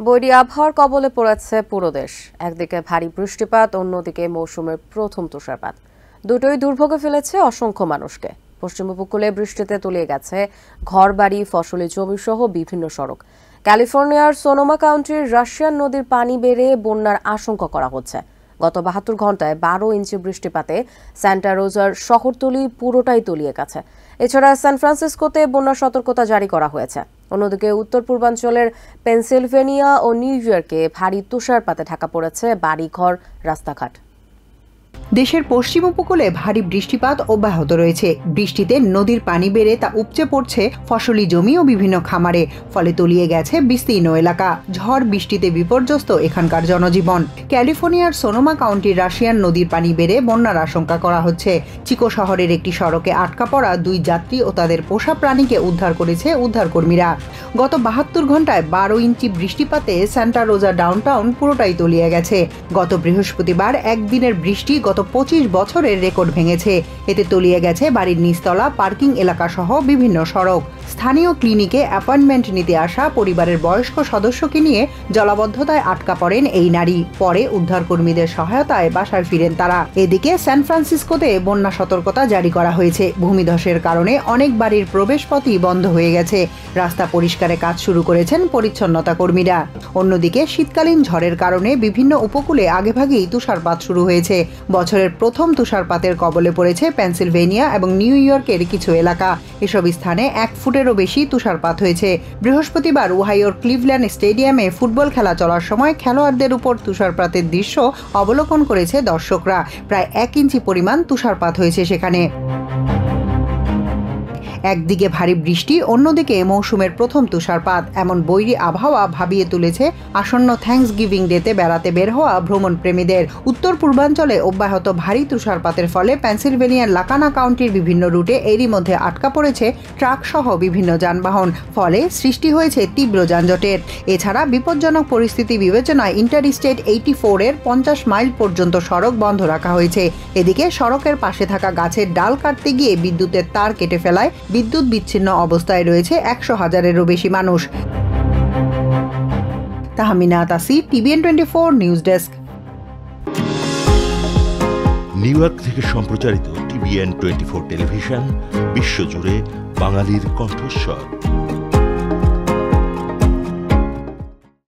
বৈরী আবহাওয়ার কবলে পড়েছে পুরো দেশ। একদিকে ভারী বৃষ্টিপাত, অন্যদিকে মৌসুমের প্রথম তুষারপাত। দুটোই দুর্ভোগে ফেলেছে অসংখ্য মানুষকে। পশ্চিম উপকূলে বৃষ্টিতে তলিয়ে গেছে ঘরবাড়ি, ফসলি জমি সহ বিভিন্ন সড়ক। ক্যালিফোর্নিয়ার সোনোমা কাউন্টির রাশিয়ান নদীর পানি বেড়ে বন্যার আশঙ্কা করা হচ্ছে। গত ৭২ ঘন্টায় ১২ ইঞ্চি বৃষ্টিপাতে সান্টা রোজার শহরতলি পুরোটাই তলিয়ে গেছে। এছাড়া সান ফ্রান্সিসকোতে বন্যার সতর্কতা জারি করা হয়েছে। অন্যদিকে উত্তর পূর্বাঞ্চলের পেনসিলভেনিয়া ও নিউ ইয়র্কে ভারী তুষারপাতে ঢাকা পড়েছে বাড়িঘর, রাস্তাঘাট। দেশের পশ্চিম উপকূলে ভারী বৃষ্টিপাত অব্যাহত রয়েছে। বৃষ্টিতে নদীর পানি বেড়ে তা উপচে পড়ছে ফসলি জমি ও বিভিন্ন খামারে, ফলে তলিয়ে গেছে বিস্তীর্ণ এলাকা। ঝড় বৃষ্টিতে বিপর্যস্ত এখানকার জনজীবন। ক্যালিফোর্নিয়ার সোনোমা কাউন্টির রাশিয়ান নদীর পানি বেড়ে বন্যার আশঙ্কা করা হচ্ছে। চিকো শহরের একটি সড়কে আটকা পড়া ২ যাত্রী ও তাদের পোষা প্রাণীকে উদ্ধার করেছে উদ্ধারকর্মীরা। গত ৭২ ঘন্টায় ১২ ইঞ্চি বৃষ্টিপাতে সান্টা রোজা ডাউনটাউন পুরোটাই তলিয়ে গেছে। গত বৃহস্পতিবার একদিনের বৃষ্টি গত ২৫ বছরের রেকর্ড ভেঙেছে। এতে তলিয়ে গেছে বাড়ির নিচতলা, পার্কিং এলাকা সহ বিভিন্ন সড়ক। স্থানীয় ক্লিনিকে অ্যাপয়েন্টমেন্ট নিতে আসা পরিবারের বয়স্ক সদস্যকে নিয়ে জলাবদ্ধতায় আটকা পড়েন এই নারী। পরে উদ্ধারকর্মীদের সহায়তায় বাসায় ফিরেন তারা। এদিকে সান ফ্রান্সিসকোতে বন্যা সতর্কতা জারি করা হয়েছে। ভূমিধসের কারণে অনেক বাড়ির প্রবেশপথই বন্ধ হয়ে গেছে। রাস্তা পরিষ্কারে কাজ শুরু করেছেন পরিচ্ছন্নতা কর্মীরা। অন্যদিকে শীতকালীন ঝড়ের কারণে বিভিন্ন উপকূলে আগেভাগেই তুষারপাত শুরু হয়েছে। বছরের প্রথম তুষারপাতের কবলে পড়েছে পেনসিলভেনিয়া এবং নিউ ইয়র্কের কিছু এলাকা। এসব স্থানে ১ ফুটেরও বেশি তুষারপাত হয়েছে। বৃহস্পতিবার ওহাইওর ক্লিভল্যান্ড স্টেডিয়ামে ফুটবল খেলা চলার সময় খেলোয়াড়দের উপর তুষারপাতের দৃশ্য অবলোকন করেছে দর্শকরা। প্রায় ১ ইঞ্চি পরিমাণ তুষারপাত হয়েছে সেখানে। একদিকে ভারী বৃষ্টি, অন্যদিকে মৌসুমের প্রথম তুষারপাত। এমন বৈরী আবহাওয়া ভাবিয়ে তুলেছে আসন্ন থ্যাঙ্কসগিভিং ডেতে বেড়াতে বের হওয়া ভ্রমণ প্রেমীদের। উত্তর পূর্বাঞ্চলে অব্যাহত ভারী তুষারপাতের ফলে পেনসিলভেনিয়ার লাকানা কাউন্টির বিভিন্ন রুটে এরই মধ্যে আটকা পড়েছে ট্রাক সহ বিভিন্ন যানবাহন। ফলে সৃষ্টি হয়েছে তীব্র যানজটের। এছাড়া বিপজ্জনক পরিস্থিতি বিবেচনায় ইন্টারস্টেট ৮৪ এর ৫০ মাইল পর্যন্ত সড়ক বন্ধ রাখা হয়েছে। এদিকে সড়কের পাশে থাকা গাছের ডাল কাটতে গিয়ে বিদ্যুতের তার কেটে ফেলায় বিদ্যুৎ বিচ্ছিন্ন অবস্থায় রয়েছে ১০০,০০০-এরও বেশি মানুষ। Tahmina Tashi, TVN24 news desk. New York থেকে সম্প্রচারিত TVN24 টেলিভিশন বিশ্বজুড়ে বাঙালির কণ্ঠস্বর।